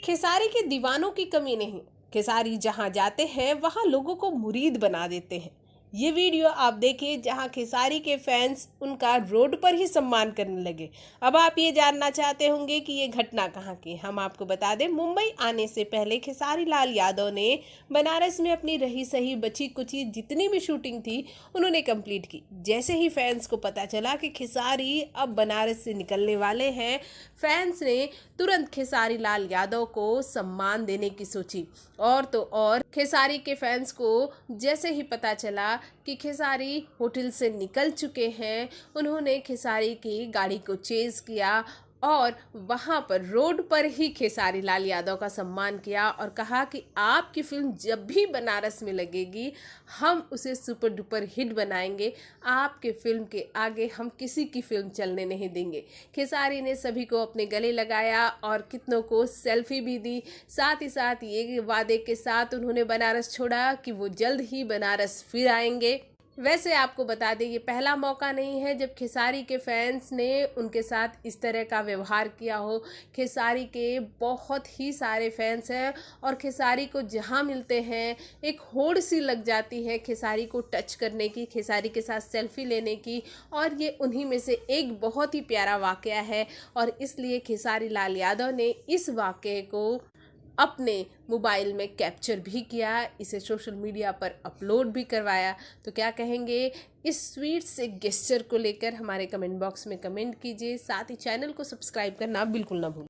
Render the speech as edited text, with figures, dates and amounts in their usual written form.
खेसारी के दीवानों की कमी नहीं। खेसारी जहां जाते हैं वहां लोगों को मुरीद बना देते हैं। ये वीडियो आप देखिए जहां खेसारी के फैंस उनका रोड पर ही सम्मान करने लगे। अब आप ये जानना चाहते होंगे कि ये घटना कहाँ की। हम आपको बता दें, मुंबई आने से पहले खेसारी लाल यादव ने बनारस में अपनी रही सही बची कुची जितनी भी शूटिंग थी उन्होंने कंप्लीट की। जैसे ही फैंस को पता चला कि खेसारी अब बनारस से निकलने वाले हैं, फैंस ने तुरंत खेसारी लाल यादव को सम्मान देने की सोची। और तो और खेसारी के फैंस को जैसे ही पता चला कि खेसारी होटल से निकल चुके हैं, उन्होंने खेसारी की गाड़ी को चेज किया और वहां पर रोड पर ही खेसारी लाल यादव का सम्मान किया और कहा कि आपकी फिल्म जब भी बनारस में लगेगी हम उसे सुपर डुपर हिट बनाएंगे। आपके फिल्म के आगे हम किसी की फिल्म चलने नहीं देंगे। खेसारी ने सभी को अपने गले लगाया और कितनों को सेल्फी भी दी। साथ ही साथ ये वादे के साथ उन्होंने बनारस छोड़ा कि वो जल्द ही बनारस फिर आएंगे। वैसे आपको बता दें, ये पहला मौका नहीं है जब खेसारी के फैंस ने उनके साथ इस तरह का व्यवहार किया हो। खेसारी के बहुत ही सारे फैंस हैं और खेसारी को जहाँ मिलते हैं एक होड़ सी लग जाती है खेसारी को टच करने की, खेसारी के साथ सेल्फी लेने की। और ये उन्हीं में से एक बहुत ही प्यारा वाकया है और इसलिए खेसारी लाल यादव ने इस वाकये को अपने मोबाइल में कैप्चर भी किया, इसे सोशल मीडिया पर अपलोड भी करवाया। तो क्या कहेंगे इस स्वीट से गेस्चर को लेकर, हमारे कमेंट बॉक्स में कमेंट कीजिए। साथ ही चैनल को सब्सक्राइब करना बिल्कुल ना भूलें।